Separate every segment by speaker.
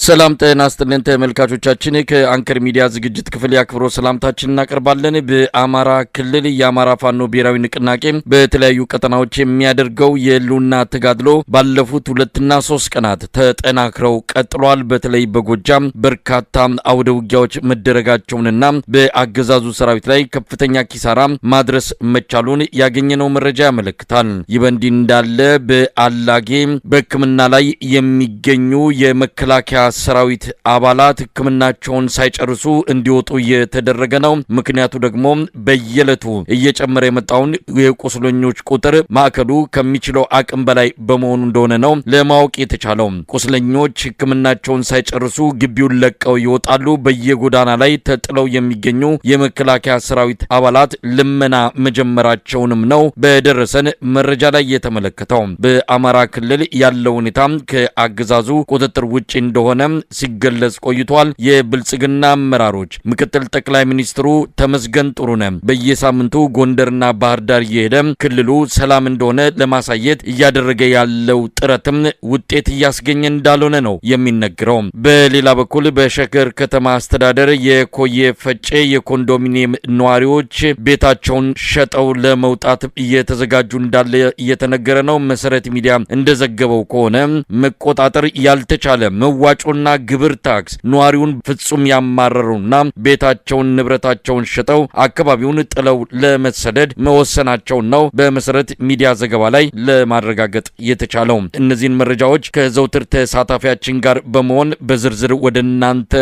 Speaker 1: ሰላም ጤና ይስጥልን ተመልካቾቻችን ከአንከር ሚዲያ ዝግጅት ክፍል ያክብሮ ሰላምታችንን እናቀርባለን። በአማራ ክልል የአማራ ፋኖ ብሔራዊ ንቅናቄ በተለያዩ ቀጠናዎች የሚያደርገው የሉና ተጋድሎ ባለፉት 2 እና 3 ቀናት ተጠናክረው ቀጥሏል። በተለይ በጎጃም በርካታ አውደ ውጊያዎች መደረጋቸውንና በአገዛዙ ሰራዊት ላይ ከፍተኛ ኪሳራ ማድረስ መቻሉን ያገኘነው መረጃ ያመለክታል። ይበንዲ እንዳለ በአላጌ በሕክምና ላይ የሚገኙ የመከላከያ ሰራዊት አባላት ሕክምናቸውን ሳይጨርሱ እንዲወጡ እየተደረገ ነው። ምክንያቱ ደግሞ በየዕለቱ እየጨመረ የመጣውን የቁስለኞች ቁጥር ማዕከሉ ከሚችለው አቅም በላይ በመሆኑ እንደሆነ ነው ለማወቅ የተቻለው። ቁስለኞች ሕክምናቸውን ሳይጨርሱ ግቢውን ለቀው ይወጣሉ። በየጎዳና ላይ ተጥለው የሚገኙ የመከላከያ ሰራዊት አባላት ልመና መጀመራቸውንም ነው በደረሰን መረጃ ላይ የተመለከተው። በአማራ ክልል ያለው ሁኔታ ከአገዛዙ ቁጥጥር ውጪ እንደሆነ ሲገለጽ ቆይቷል። የብልጽግና አመራሮች ምክትል ጠቅላይ ሚኒስትሩ ተመስገን ጥሩነህ በየሳምንቱ ጎንደርና ባህር ዳር እየሄደ ክልሉ ሰላም እንደሆነ ለማሳየት እያደረገ ያለው ጥረትም ውጤት እያስገኘ እንዳልሆነ ነው የሚነገረው። በሌላ በኩል በሸገር ከተማ አስተዳደር የኮየ ፈጬ የኮንዶሚኒየም ነዋሪዎች ቤታቸውን ሸጠው ለመውጣት እየተዘጋጁ እንዳለ እየተነገረ ነው። መሰረት ሚዲያ እንደዘገበው ከሆነ መቆጣጠር ያልተቻለ መዋጮና ግብር ታክስ ነዋሪውን ፍጹም ያማረሩና ቤታቸውን ንብረታቸውን ሸጠው አካባቢውን ጥለው ለመሰደድ መወሰናቸውን ነው በመሰረት ሚዲያ ዘገባ ላይ ለማረጋገጥ የተቻለው። እነዚህን መረጃዎች ከዘውትር ተሳታፊያችን ጋር በመሆን በዝርዝር ወደ እናንተ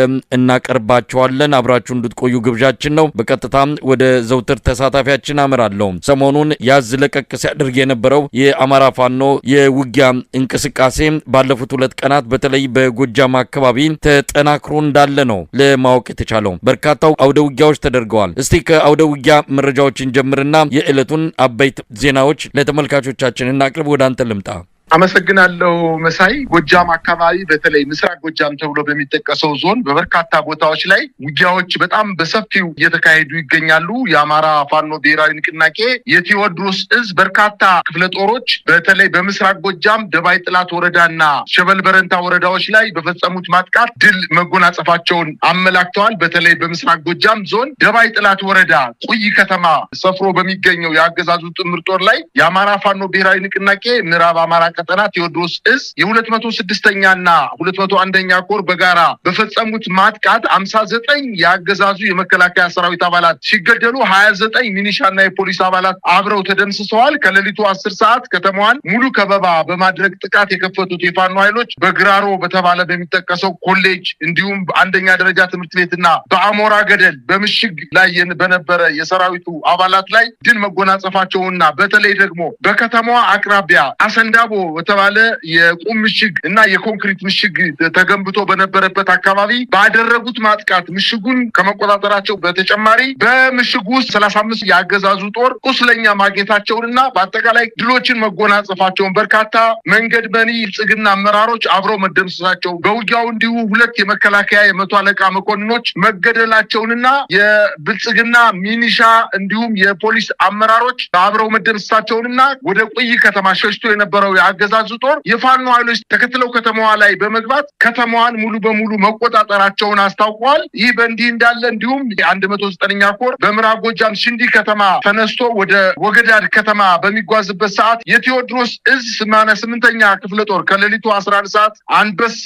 Speaker 1: እናቀርባቸዋለን። አብራችሁ እንድትቆዩ ግብዣችን ነው። በቀጥታ ወደ ዘውትር ተሳታፊያችን አመራለሁ። ሰሞኑን ያዝ ለቀቅ ሲያደርግ የነበረው የአማራ ፋኖ የውጊያ እንቅስቃሴ ባለፉት 2 ቀናት በተለይ በጎጃም አካባቢ ተጠናክሮ እንዳለ ነው ለማወቅ የተቻለው። በርካታው አውደ ውጊያዎች ተደርገዋል። እስቲ ከአውደ ውጊያ መረጃዎችን ጀምርና የዕለቱን አበይት ዜናዎች ለተመልካቾቻችን እናቅርብ። ወደ አንተ ልምጣ።
Speaker 2: አመሰግናለሁ መሳይ። ጎጃም አካባቢ በተለይ ምስራቅ ጎጃም ተብሎ በሚጠቀሰው ዞን በበርካታ ቦታዎች ላይ ውጊያዎች በጣም በሰፊው እየተካሄዱ ይገኛሉ። የአማራ ፋኖ ብሔራዊ ንቅናቄ የቴዎድሮስ እዝ በርካታ ክፍለ ጦሮች በተለይ በምስራቅ ጎጃም ደባይ ጥላት ወረዳና ሸበል በረንታ ወረዳዎች ላይ በፈጸሙት ማጥቃት ድል መጎናጸፋቸውን አመላክተዋል። በተለይ በምስራቅ ጎጃም ዞን ደባይ ጥላት ወረዳ ቁይ ከተማ ሰፍሮ በሚገኘው የአገዛዙ ጥምር ጦር ላይ የአማራ ፋኖ ብሔራዊ ንቅናቄ ምዕራብ አማራ ቀጠና ቴዎድሮስ እዝ የ206ኛና 201ኛ ኮር በጋራ በፈጸሙት ማጥቃት 59 የአገዛዙ የመከላከያ ሰራዊት አባላት ሲገደሉ 29 ሚኒሻና የፖሊስ አባላት አብረው ተደምስሰዋል። ከሌሊቱ 10 ሰዓት ከተማዋን ሙሉ ከበባ በማድረግ ጥቃት የከፈቱት የፋኖ ኃይሎች በግራሮ በተባለ በሚጠቀሰው ኮሌጅ እንዲሁም አንደኛ ደረጃ ትምህርት ቤትና በአሞራ ገደል በምሽግ ላይ በነበረ የሰራዊቱ አባላት ላይ ድል መጎናጸፋቸውና በተለይ ደግሞ በከተማዋ አቅራቢያ አሰንዳቦ በተባለ የቁም ምሽግ እና የኮንክሪት ምሽግ ተገንብቶ በነበረበት አካባቢ ባደረጉት ማጥቃት ምሽጉን ከመቆጣጠራቸው በተጨማሪ በምሽጉ ውስጥ 35 የአገዛዙ ጦር ቁስለኛ ማግኘታቸውንና በአጠቃላይ ድሎችን መጎናጸፋቸውን በርካታ መንገድ በኒ ብልጽግና አመራሮች አብረው መደምሰሳቸው በውጊያው እንዲሁ 2 የመከላከያ የመቶ አለቃ መኮንኖች መገደላቸውንና የብልጽግና ሚኒሻ እንዲሁም የፖሊስ አመራሮች አብረው መደምሰሳቸውንና ወደ ቁይ ከተማ ሸሽቶ የነበረው የአገዛዙ ጦር የፋኖ ኃይሎች ተከትለው ከተማዋ ላይ በመግባት ከተማዋን ሙሉ በሙሉ መቆጣጠራቸውን አስታውቀዋል። ይህ በእንዲህ እንዳለ እንዲሁም 109ኛ ኮር በምዕራብ ጎጃም ሽንዲ ከተማ ተነስቶ ወደ ወገዳድ ከተማ በሚጓዝበት ሰዓት የቴዎድሮስ እዝ 88ኛ ክፍለ ጦር ከሌሊቱ 11 ሰዓት አንበስ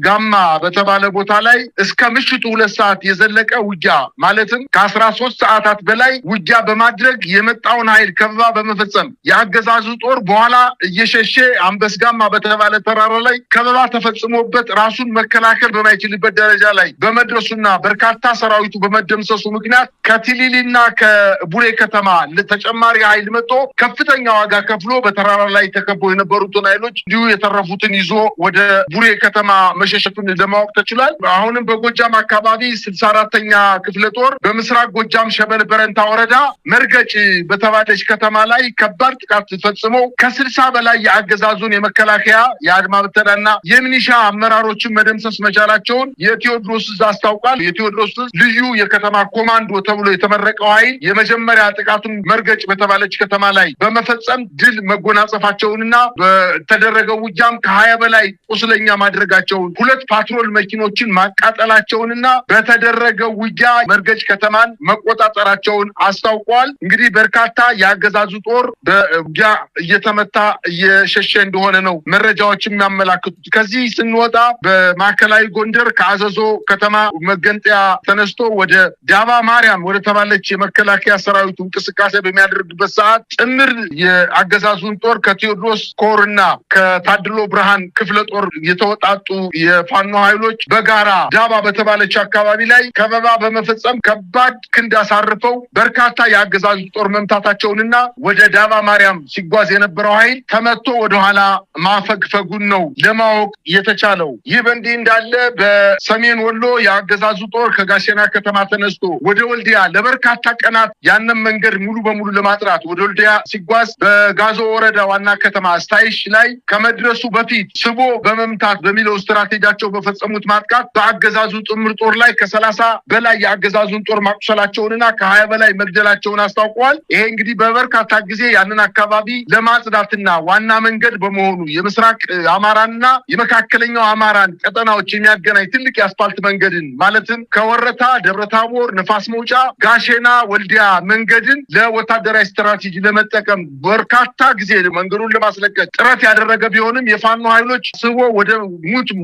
Speaker 2: ጋማ በተባለ ቦታ ላይ እስከ ምሽቱ 2 ሰዓት የዘለቀ ውጊያ ማለትም ከ13 ሰዓታት በላይ ውጊያ በማድረግ የመጣውን ኃይል ከበባ በመፈጸም የአገዛዙ ጦር በኋላ እየሸሸ አንበስጋማ በተባለ ተራራ ላይ ከበባ ተፈጽሞበት ራሱን መከላከል በማይችልበት ደረጃ ላይ በመድረሱና በርካታ ሰራዊቱ በመደምሰሱ ምክንያት ከቲሊሊና ከቡሬ ከተማ ለተጨማሪ ኃይል መጥቶ ከፍተኛ ዋጋ ከፍሎ በተራራ ላይ ተከበው የነበሩትን ኃይሎች እንዲሁ የተረፉትን ይዞ ወደ ቡሬ ከተማ መሸሸቱን ለማወቅ ተችሏል። አሁንም በጎጃም አካባቢ 64ኛ ክፍለ ጦር በምስራቅ ጎጃም ሸበል በረንታ ወረዳ መርገጭ በተባለች ከተማ ላይ ከባድ ጥቃት ፈጽሞ ከ60 በላይ የአገዛዙ ዞን የመከላከያ የአድማ ብተናና የሚኒሻ አመራሮችን መደምሰስ መቻላቸውን የቴዎድሮስ ዕዝ አስታውቋል። የቴዎድሮስ ዕዝ ልዩ የከተማ ኮማንዶ ተብሎ የተመረቀው ኃይል የመጀመሪያ ጥቃቱን መርገጭ በተባለች ከተማ ላይ በመፈጸም ድል መጎናጸፋቸውንና በተደረገው ውጊያም ከ20 በላይ ቁስለኛ ማድረጋቸውን 2 ፓትሮል መኪኖችን ማቃጠላቸውንና በተደረገው ውጊያ መርገጭ ከተማን መቆጣጠራቸውን አስታውቋል። እንግዲህ በርካታ የአገዛዙ ጦር በውጊያ እየተመታ እየሸሸ እንደሆነ ነው መረጃዎች የሚያመላክቱት። ከዚህ ስንወጣ በማዕከላዊ ጎንደር ከአዘዞ ከተማ መገንጠያ ተነስቶ ወደ ዳባ ማርያም ወደ ተባለች የመከላከያ ሰራዊቱ እንቅስቃሴ በሚያደርግበት ሰዓት ጥምር የአገዛዙን ጦር ከቴዎድሮስ ኮርና ከታድሎ ብርሃን ክፍለ ጦር የተወጣጡ የፋኖ ኃይሎች በጋራ ዳባ በተባለች አካባቢ ላይ ከበባ በመፈጸም ከባድ ክንድ አሳርፈው በርካታ የአገዛዙ ጦር መምታታቸውንና ወደ ዳባ ማርያም ሲጓዝ የነበረው ኃይል ተመቶ ወደኋላ ማፈግፈጉን ነው ለማወቅ የተቻለው። ይህ በእንዲህ እንዳለ በሰሜን ወሎ የአገዛዙ ጦር ከጋሸና ከተማ ተነስቶ ወደ ወልዲያ ለበርካታ ቀናት ያንን መንገድ ሙሉ በሙሉ ለማጥራት ወደ ወልዲያ ሲጓዝ በጋዞ ወረዳ ዋና ከተማ ስታይሽ ላይ ከመድረሱ በፊት ስቦ በመምታት በሚለው ስትራቴጂያቸው በፈጸሙት ማጥቃት በአገዛዙ ጥምር ጦር ላይ ከ30 በላይ የአገዛዙን ጦር ማቁሰላቸውንና ከ20 በላይ መግደላቸውን አስታውቀዋል። ይሄ እንግዲህ በበርካታ ጊዜ ያንን አካባቢ ለማጽዳትና ዋና መንገድ በመሆኑ የምስራቅ አማራና የመካከለኛው አማራን ቀጠናዎች የሚያገናኝ ትልቅ የአስፋልት መንገድን ማለትም ከወረታ ደብረታቦር፣ ነፋስ መውጫ፣ ጋሼና፣ ወልዲያ መንገድን ለወታደራዊ ስትራቴጂ ለመጠቀም በርካታ ጊዜ መንገዱን ለማስለቀቅ ጥረት ያደረገ ቢሆንም የፋኖ ኃይሎች ስቦ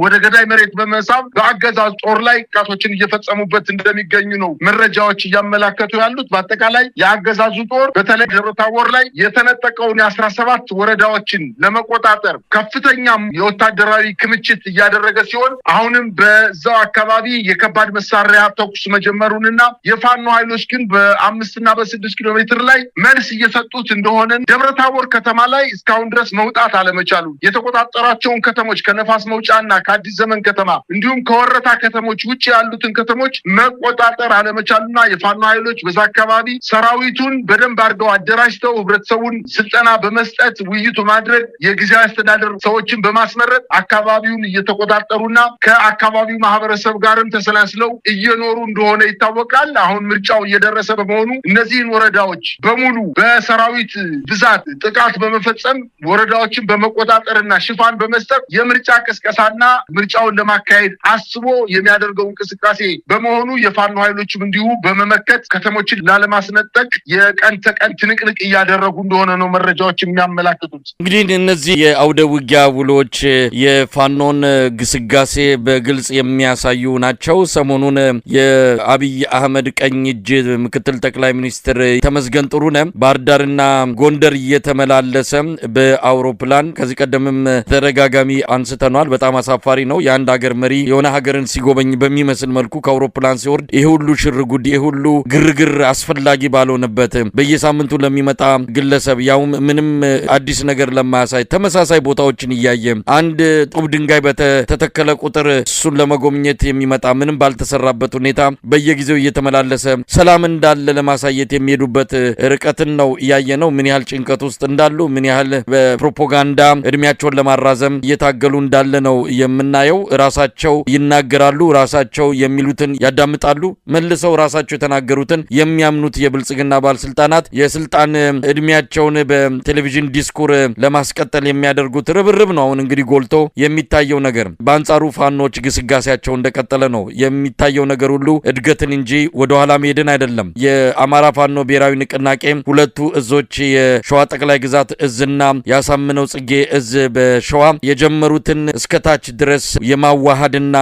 Speaker 2: ወደ ገዳይ መሬት በመሳብ በአገዛዝ ጦር ላይ ጥቃቶችን እየፈጸሙበት እንደሚገኙ ነው መረጃዎች እያመላከቱ ያሉት። በአጠቃላይ የአገዛዙ ጦር በተለይ ደብረታቦር ላይ የተነጠቀውን የ17 ወረዳዎችን ለመቆጣጠር ከፍተኛ የወታደራዊ ክምችት እያደረገ ሲሆን አሁንም በዛው አካባቢ የከባድ መሳሪያ ተኩስ መጀመሩንና የፋኖ ኃይሎች ግን በ5 እና በ6 ኪሎ ሜትር ላይ መልስ እየሰጡት እንደሆነ ደብረታቦር ከተማ ላይ እስካሁን ድረስ መውጣት አለመቻሉ የተቆጣጠራቸውን ከተሞች ከነፋስ መውጫና ከአዲስ ዘመን ከተማ እንዲሁም ከወረታ ከተሞች ውጭ ያሉትን ከተሞች መቆጣጠር አለመቻሉና የፋኖ ኃይሎች በዛ አካባቢ ሰራዊቱን በደንብ አድርገው አደራጅተው ህብረተሰቡን ስልጠና በመስጠት ውይይቱ ማድረግ የጊዜያዊ አስተዳደር ሰዎችን በማስመረጥ አካባቢውን እየተቆጣጠሩና ከአካባቢው ማህበረሰብ ጋርም ተሰላስለው እየኖሩ እንደሆነ ይታወቃል። አሁን ምርጫው እየደረሰ በመሆኑ እነዚህን ወረዳዎች በሙሉ በሰራዊት ብዛት ጥቃት በመፈጸም ወረዳዎችን በመቆጣጠርና ሽፋን በመስጠት የምርጫ ቅስቀሳና ምርጫውን ለማካሄድ አስቦ የሚያደርገው እንቅስቃሴ በመሆኑ የፋኖ ኃይሎችም እንዲሁ በመመከት ከተሞችን ላለማስነጠቅ የቀን ተቀን ትንቅንቅ እያደረጉ እንደሆነ ነው መረጃዎች የሚያመላክቱት።
Speaker 1: እንግዲህ እነዚህ የአውደ ውጊያ ውሎች የፋኖን ግስጋሴ በግልጽ የሚያሳዩ ናቸው። ሰሞኑን የአብይ አህመድ ቀኝ እጅ ምክትል ጠቅላይ ሚኒስትር ተመስገን ጥሩነህ ባህር ዳርና ጎንደር እየተመላለሰ በአውሮፕላን ከዚህ ቀደምም ተደጋጋሚ አንስተናል። በጣም አሳፋሪ ነው። የአንድ ሀገር መሪ የሆነ ሀገርን ሲጎበኝ በሚመስል መልኩ ከአውሮፕላን ሲወርድ ይሄ ሁሉ ሽርጉድ፣ ይሄ ሁሉ ግርግር አስፈላጊ ባልሆነበት በየሳምንቱ ለሚመጣ ግለሰብ ያውም ምንም አዲስ ነገር ለማያሳይ ተመሳሳይ ቦታዎችን እያየ አንድ ጡብ ድንጋይ በተተከለ ቁጥር እሱን ለመጎብኘት የሚመጣ ምንም ባልተሰራበት ሁኔታ በየጊዜው እየተመላለሰ ሰላም እንዳለ ለማሳየት የሚሄዱበት ርቀትን ነው እያየ ነው። ምን ያህል ጭንቀት ውስጥ እንዳሉ፣ ምን ያህል በፕሮፓጋንዳ እድሜያቸውን ለማራዘም እየታገሉ እንዳለ ነው የምናየው። ራሳቸው ይናገራሉ፣ ራሳቸው የሚሉትን ያዳምጣሉ፣ መልሰው ራሳቸው የተናገሩትን የሚያምኑት የብልጽግና ባለስልጣናት የስልጣን እድሜያቸውን በቴሌቪዥን ዲስኩር ለማስቀጠል የሚያደርጉት ርብርብ ነው አሁን እንግዲህ ጎልቶ የሚታየው ነገር። በአንጻሩ ፋኖች ግስጋሴያቸው እንደቀጠለ ነው የሚታየው ነገር ሁሉ እድገትን እንጂ ወደኋላ መሄድን አይደለም። የአማራ ፋኖ ብሔራዊ ንቅናቄ ሁለቱ እዞች የሸዋ ጠቅላይ ግዛት እዝና ያሳምነው ጽጌ እዝ በሸዋ የጀመሩትን እስከታች ድረስ የማዋሃድና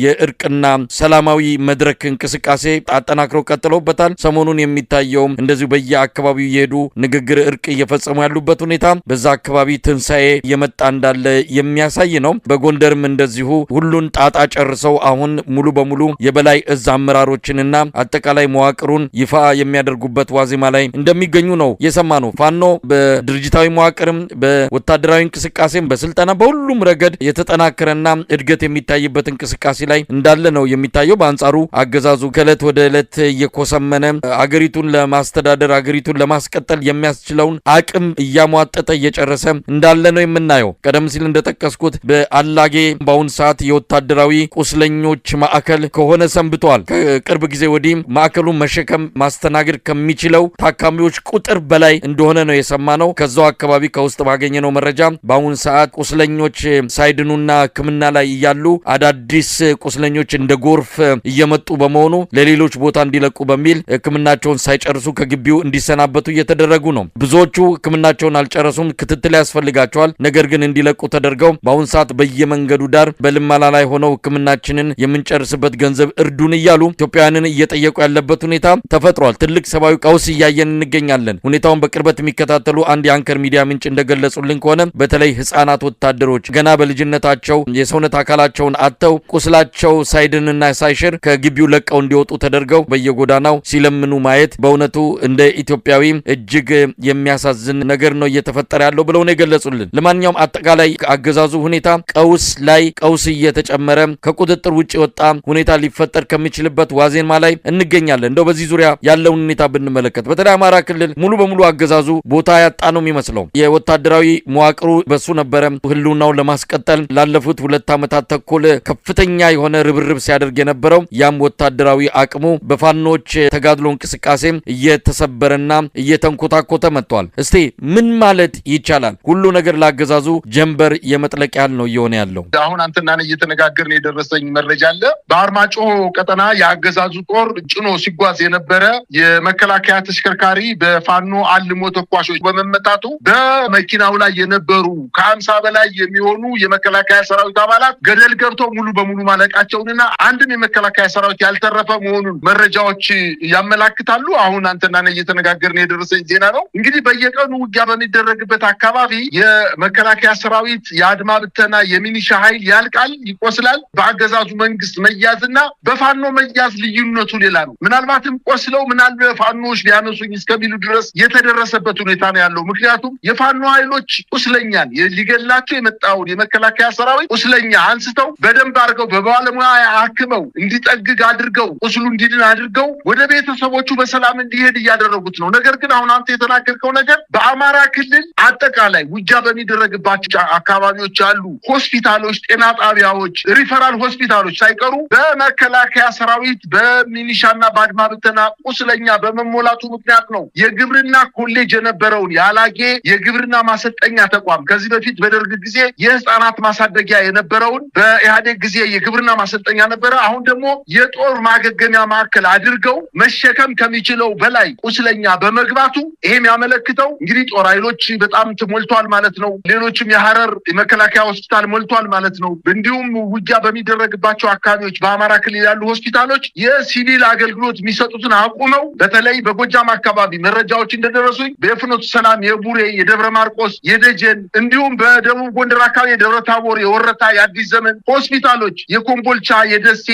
Speaker 1: የእርቅና ሰላማዊ መድረክ እንቅስቃሴ አጠናክረው ቀጥለውበታል። ሰሞኑን የሚታየውም እንደዚሁ በየአካባቢው የሄዱ ንግግር እርቅ እየፈጸሙ ያሉበት ሁኔታ በዛ አካባቢ ትንሳኤ የመጣ እንዳለ የሚያሳይ ነው። በጎንደርም እንደዚሁ ሁሉን ጣጣ ጨርሰው አሁን ሙሉ በሙሉ የበላይ እዝ አመራሮችንና አጠቃላይ መዋቅሩን ይፋ የሚያደርጉበት ዋዜማ ላይ እንደሚገኙ ነው የሰማነው። ፋኖ በድርጅታዊ መዋቅርም በወታደራዊ እንቅስቃሴም በስልጠና በሁሉም ረገድ የተጠናከረና እድገት የሚታይበት እንቅስቃሴ ላይ እንዳለ ነው የሚታየው። በአንጻሩ አገዛዙ ከዕለት ወደ ዕለት እየኮሰመነ አገሪቱን ለማስተዳደር አገሪቱን ለማስቀጠል የሚያስችለውን አቅም እያሟጠጠ እየጨረሰ እንዳለ እንዳለ ነው የምናየው። ቀደም ሲል እንደተጠቀስኩት በአላጌ በአሁን ሰዓት የወታደራዊ ቁስለኞች ማዕከል ከሆነ ሰንብቷል። ከቅርብ ጊዜ ወዲህ ማዕከሉ መሸከም ማስተናገድ ከሚችለው ታካሚዎች ቁጥር በላይ እንደሆነ ነው የሰማነው። ከዛው አካባቢ ከውስጥ ባገኘነው መረጃ በአሁን ሰዓት ቁስለኞች ሳይድኑና ሕክምና ላይ እያሉ አዳዲስ ቁስለኞች እንደ ጎርፍ እየመጡ በመሆኑ ለሌሎች ቦታ እንዲለቁ በሚል ሕክምናቸውን ሳይጨርሱ ከግቢው እንዲሰናበቱ እየተደረጉ ነው። ብዙዎቹ ሕክምናቸውን አልጨረሱም፣ ክትትል ያስፈልጋቸዋል። ነገር ግን እንዲለቁ ተደርገው በአሁን ሰዓት በየመንገዱ ዳር በልመና ላይ ሆነው ሕክምናችንን የምንጨርስበት ገንዘብ እርዱን እያሉ ኢትዮጵያውያንን እየጠየቁ ያለበት ሁኔታ ተፈጥሯል። ትልቅ ሰብአዊ ቀውስ እያየን እንገኛለን። ሁኔታውን በቅርበት የሚከታተሉ አንድ የአንከር ሚዲያ ምንጭ እንደገለጹልን ከሆነ በተለይ ህፃናት ወታደሮች ገና በልጅነታቸው የሰውነት አካላቸውን አጥተው ቁስላቸው ሳይድንና ሳይሽር ከግቢው ለቀው እንዲወጡ ተደርገው በየጎዳናው ሲለምኑ ማየት በእውነቱ እንደ ኢትዮጵያዊ እጅግ የሚያሳዝን ነገር ነው እየተፈጠረ ያለው ብለው ነው የገለጹልን። ለማንኛውም አጠቃላይ አገዛዙ ሁኔታ ቀውስ ላይ ቀውስ እየተጨመረ ከቁጥጥር ውጭ የወጣ ሁኔታ ሊፈጠር ከሚችልበት ዋዜማ ላይ እንገኛለን። እንደው በዚህ ዙሪያ ያለውን ሁኔታ ብንመለከት በተለይ አማራ ክልል ሙሉ በሙሉ አገዛዙ ቦታ ያጣ ነው የሚመስለው። የወታደራዊ መዋቅሩ በሱ ነበረ ህልውናውን ለማስቀጠል ላለፉት 2 ዓመታት ተኩል ከፍተኛ የሆነ ርብርብ ሲያደርግ የነበረው ያም ወታደራዊ አቅሙ በፋኖች ተጋድሎ እንቅስቃሴ እየተሰበረና እየተንኮታኮተ መጥቷል። እስቲ ምን ማለት ይቻላል? ሁሉ ነገር ላገዛዙ ጀንበር የመጥለቅ ያህል ነው እየሆነ ያለው።
Speaker 2: አሁን አንተና እኔ እየተነጋገርን የደረሰኝ መረጃ አለ። በአርማጭሆ ቀጠና የአገዛዙ ጦር ጭኖ ሲጓዝ የነበረ የመከላከያ ተሽከርካሪ በፋኖ አልሞ ተኳሾች በመመታቱ በመኪናው ላይ የነበሩ ከ50 በላይ የሚሆኑ የመከላከያ ሰራዊት አባላት ገደል ገብተው ሙሉ በሙሉ ማለቃቸውንና አንድም የመከላከያ ሰራዊት ያልተረፈ መሆኑን መረጃዎች ያመላክታሉ። አሁን አንተና እኔ እየተነጋገርን የደረሰኝ ዜና ነው። እንግዲህ በየቀኑ ውጊያ በሚደረግበት አካባቢ የመከላከያ ሰራዊት፣ የአድማ ብተና፣ የሚኒሻ ኃይል ያልቃል፣ ይቆስላል። በአገዛዙ መንግስት መያዝና በፋኖ መያዝ ልዩነቱ ሌላ ነው። ምናልባትም ቆስለው ምናልባት ፋኖች ሊያነሱኝ እስከሚሉ ድረስ የተደረሰበት ሁኔታ ነው ያለው። ምክንያቱም የፋኖ ኃይሎች ቁስለኛን ሊገላቸው የመጣውን የመከላከያ ሰራዊት ቁስለኛ አንስተው በደንብ አድርገው በባለሙያ አክመው እንዲጠግግ አድርገው ቁስሉ እንዲድን አድርገው ወደ ቤተሰቦቹ በሰላም እንዲሄድ እያደረጉት ነው። ነገር ግን አሁን አንተ የተናገርከው ነገር በአማራ ክልል አጠቃላይ ውጊያ በሚደረግባቸው አካባቢዎች ያሉ ሆስፒታሎች፣ ጤና ጣቢያዎች፣ ሪፈራል ሆስፒታሎች ሳይቀሩ በመከላከያ ሰራዊት በሚኒሻና በአድማ ብተና ቁስለኛ በመሞላቱ ምክንያት ነው። የግብርና ኮሌጅ የነበረውን የአላጌ የግብርና ማሰልጠኛ ተቋም ከዚህ በፊት በደርግ ጊዜ የህፃናት ማሳደጊያ የነበረውን በኢህአዴግ ጊዜ የግብርና ማሰልጠኛ ነበረ። አሁን ደግሞ የጦር ማገገሚያ ማዕከል አድርገው መሸከም ከሚችለው በላይ ቁስለኛ በመግባቱ ይሄም ያመለክተው እንግዲህ ጦር ኃይሎች በጣም ሞልቷል ማለት ነው። ሌሎችም የሐረር የመከላከያ ሆስፒታል ሞልቷል ማለት ነው። እንዲሁም ውጊያ በሚደረግባቸው አካባቢዎች በአማራ ክልል ያሉ ሆስፒታሎች የሲቪል አገልግሎት የሚሰጡትን አቁመው በተለይ በጎጃም አካባቢ መረጃዎች እንደደረሱኝ በፍኖተ ሰላም፣ የቡሬ፣ የደብረ ማርቆስ፣ የደጀን እንዲሁም በደቡብ ጎንደር አካባቢ የደብረ ታቦር፣ የወረታ፣ የአዲስ ዘመን ሆስፒታሎች፣ የኮምቦልቻ፣ የደሴ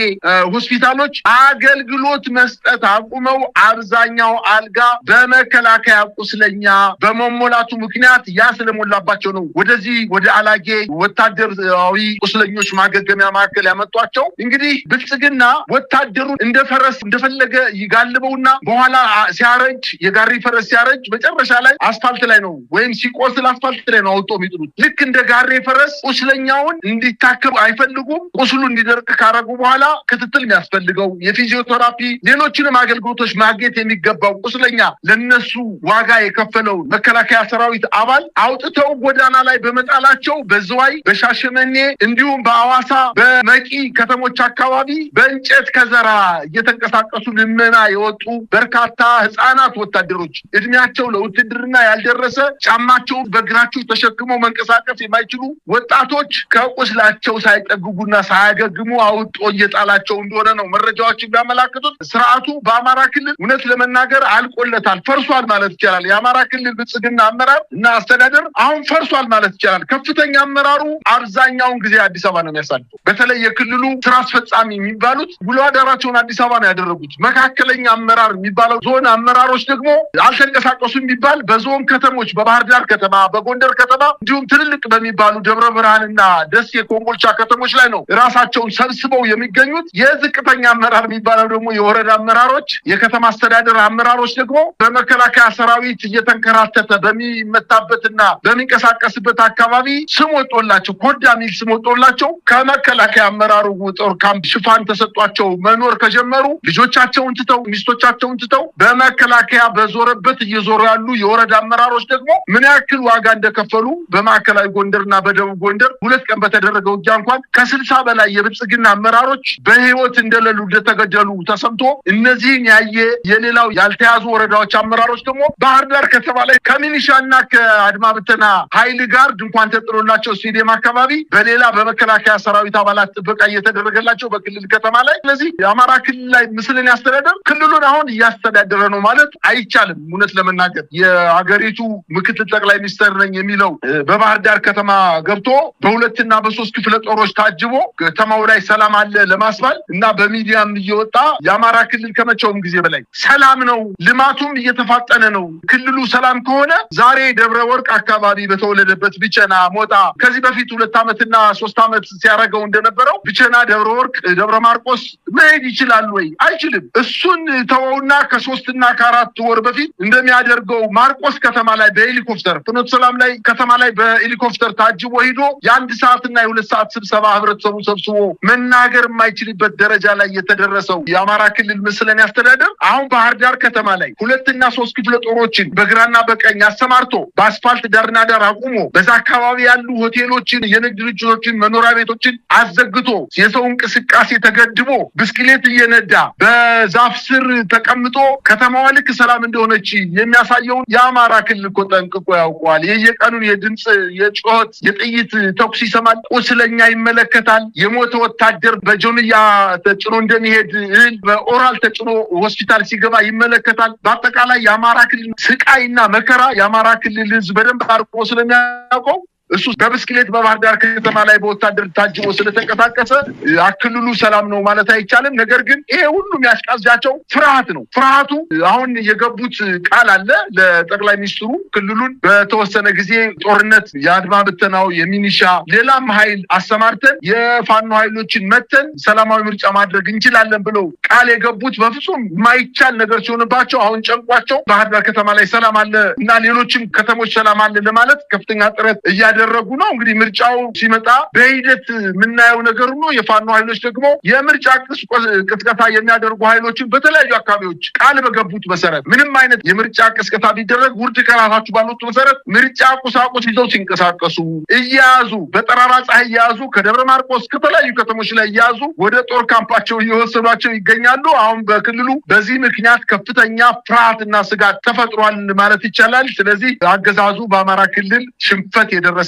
Speaker 2: ሆስፒታሎች አገልግሎት መስጠት አቁመው አብዛኛው አልጋ በመከላከያ ቁስለኛ በመሞላቱ ምክንያት ያ ስለሞላባቸው ነው ወደዚህ ወደ አላጌ ወታደራዊ ቁስለኞች ማገገሚያ ማዕከል ያመጧቸው። እንግዲህ ብልጽግና ወታደሩን እንደ ፈረስ እንደፈለገ ይጋልበውና በኋላ ሲያረጅ የጋሪ ፈረስ ሲያረጅ መጨረሻ ላይ አስፋልት ላይ ነው ወይም ሲቆስል አስፋልት ላይ ነው አውጥቶ የሚጥሉት። ልክ እንደ ጋሪ ፈረስ ቁስለኛውን እንዲታከም አይፈልጉም። ቁስሉ እንዲደርቅ ካረጉ በኋላ ክትትል የሚያስፈልገው የፊዚዮቴራፒ ሌሎችንም አገልግሎቶች ማግኘት የሚገባው ቁስለኛ ለነሱ ዋጋ የከፈለው መከላከያ ሰራዊት አባል አውጥተው ጎዳና ላይ በመጣላቸው በዝዋይ፣ በሻሸመኔ እንዲሁም በአዋሳ በመቂ ከተሞች አካባቢ በእንጨት ከዘራ እየተንቀሳቀሱ ልመና የወጡ በርካታ ህፃናት ወታደሮች እድሜያቸው ለውትድርና ያልደረሰ ጫማቸው በእግራቸው ተሸክመው መንቀሳቀስ የማይችሉ ወጣቶች ከቁስላቸው ሳይጠግጉና ሳያገግሙ አውጦ እየጣላቸው እንደሆነ ነው መረጃዎች የሚያመላክቱት። ስርዓቱ በአማራ ክልል እውነት ለመናገር አልቆለታል፣ ፈርሷል ማለት ይቻላል። የአማራ ክልል ብልጽግና አመራር እና አስተዳደር አሁን ፈርሷል ማለት ይቻላል። ከፍተኛ አመራሩ አብዛኛውን ጊዜ አዲስ አበባ ነው የሚያሳልፈው። በተለይ የክልሉ ስራ አስፈጻሚ የሚባሉት ውሎ አዳራቸውን አዲስ አበባ ነው ያደረጉት። መካከለኛ አመራር የሚባለው ዞን አመራሮች ደግሞ አልተንቀሳቀሱም የሚባል በዞን ከተሞች በባህር ዳር ከተማ፣ በጎንደር ከተማ እንዲሁም ትልልቅ በሚባሉ ደብረ ብርሃንና ደሴ፣ ኮምቦልቻ ከተሞች ላይ ነው ራሳቸውን ሰብስበው የሚገኙት። የዝቅተኛ አመራር የሚባለው ደግሞ የወረዳ አመራሮች፣ የከተማ አስተዳደር አመራሮች ደግሞ በመከላከያ ሰራዊት እየተንከራተተ በሚመታበትና በሚንቀሳቀስበት አካባቢ ስም ወጥቶላቸው ኮዳ ሚል ስም ወጥቶላቸው ከመከላከያ አመራሩ ጦር ካምፕ ሽፋን ተሰጧቸው መኖር ከጀመሩ ልጆቻቸውን ትተው ሚስቶቻቸውን ትተው በመከላከያ በዞረበት እየዞሩ ያሉ የወረዳ አመራሮች ደግሞ ምን ያክል ዋጋ እንደከፈሉ በማዕከላዊ ጎንደርና በደቡብ ጎንደር 2 ቀን በተደረገው ውጊያ እንኳን ከ60 በላይ የብልጽግና አመራሮች በህይወት እንደሌሉ እንደተገደሉ ተሰምቶ እነዚህን ያየ የሌላው ያልተያዙ ወረዳዎች አመራሮች ደግሞ ባህር ዳር ከተማ ላይ ከሚሊሻና ከአድማ ብተና ኃይል ጋር ድንኳን ተጥሎላቸው ስቴዲየም አካባቢ በሌላ በመከላከያ ሰራዊት አባላት ጥበቃ እየተደረገላቸው በክልል ከተማ ላይ ስለዚህ የአማራ ክልል ላይ ምስልን ያስተዳደር ክልሉን አሁን እያስተዳደረ ነው ማለት አይቻልም። እውነት ለመናገር የሀገሪቱ ምክትል ጠቅላይ ሚኒስትር ነኝ የሚለው በባህር ዳር ከተማ ገብቶ በ2 እና በ3 ክፍለ ጦሮች ታጅቦ ከተማው ላይ ሰላም አለ ለማስባል እና በሚዲያም እየወጣ የአማራ ክልል ከመቼውም ጊዜ በላይ ሰላም ነው፣ ልማቱም እየተፋጠነ ነው። ክልሉ ሰላም ከሆነ ዛሬ ደብረ ወርቅ አካባቢ በተወለደበት ብቸና ሞጣ ከዚህ በፊት 2 ዓመትና 3 ዓመት ሲያደርገው እንደነበረው ብቸና ደብረ ወርቅ ደብረ ማርቆስ መሄድ ይችላል ወይ? አይችልም። እሱን ተወውና ከ3 እና ከ4 ወር በፊት እንደሚያደርገው ማርቆስ ከተማ ላይ በሄሊኮፕተር ፍኖተ ሰላም ላይ ከተማ ላይ በሄሊኮፕተር ታጅቦ ሄዶ የ1 ሰዓትና የ2 ሰዓት ስብሰባ ህብረተሰቡ ሰብስቦ መናገር የማይችልበት ደረጃ ላይ የተደረሰው የአማራ ክልል ምስልን ያስተዳደር አሁን ባህር ዳር ከተማ ላይ 2 እና 3 ክፍለ ጦሮችን በግራና በቀኝ አሰማርቶ በአስፋልት ዳርና ዳር አቁሞ በዛ አካባቢ ያሉ ሆቴሎችን፣ የንግድ ድርጅቶችን፣ መኖሪያ ቤቶችን አዘግቶ የሰው እንቅስቃሴ ተገድቦ ብስክሌት እየነዳ በዛፍ ስር ተቀምጦ ከተማዋ ልክ ሰላም እንደሆነች የሚያሳየውን የአማራ ክልል እኮ ጠንቅቆ ያውቀዋል። የየቀኑን የድምፅ የጩኸት የጥይት ተኩስ ይሰማል። ቁስለኛ ይመለከታል። የሞተ ወታደር በጆንያ ተጭኖ እንደሚሄድ በኦራል ተጭኖ ሆስፒታል ሲገባ ይመለከታል። በአጠቃላይ የአማራ ክልል ስቃይና መከራ የአማራ ክልል ህዝብ በደንብ አርቆ ስለሚያውቀው እሱ በብስክሌት በባህር ዳር ከተማ ላይ በወታደር ታጅቦ ስለተንቀሳቀሰ አክልሉ ሰላም ነው ማለት አይቻልም። ነገር ግን ይሄ ሁሉ የሚያስቃዛቸው ፍርሃት ነው። ፍርሃቱ አሁን የገቡት ቃል አለ ለጠቅላይ ሚኒስትሩ ክልሉን በተወሰነ ጊዜ ጦርነት የአድማ ብተናው የሚኒሻ ሌላም ኃይል አሰማርተን የፋኖ ኃይሎችን መተን ሰላማዊ ምርጫ ማድረግ እንችላለን ብለው ቃል የገቡት በፍጹም የማይቻል ነገር ሲሆንባቸው አሁን ጨንቋቸው ባህር ዳር ከተማ ላይ ሰላም አለ እና ሌሎችም ከተሞች ሰላም አለ ለማለት ከፍተኛ ጥረት ያደረጉ ነው። እንግዲህ ምርጫው ሲመጣ በሂደት የምናየው ነገር ነው። የፋኖ ኃይሎች ደግሞ የምርጫ ቅስቀሳ የሚያደርጉ ኃይሎችን በተለያዩ አካባቢዎች ቃል በገቡት መሰረት ምንም አይነት የምርጫ ቅስቀሳ ቢደረግ ውርድ ከራሳችሁ ባሉት መሰረት ምርጫ ቁሳቁስ ይዘው ሲንቀሳቀሱ እያያዙ በጠራራ ፀሐይ እያያዙ ከደብረ ማርቆስ ከተለያዩ ከተሞች ላይ እያያዙ ወደ ጦር ካምፓቸው እየወሰዷቸው ይገኛሉ። አሁን በክልሉ በዚህ ምክንያት ከፍተኛ ፍርሃትና ስጋት ተፈጥሯል ማለት ይቻላል። ስለዚህ አገዛዙ በአማራ ክልል ሽንፈት የደረሰበት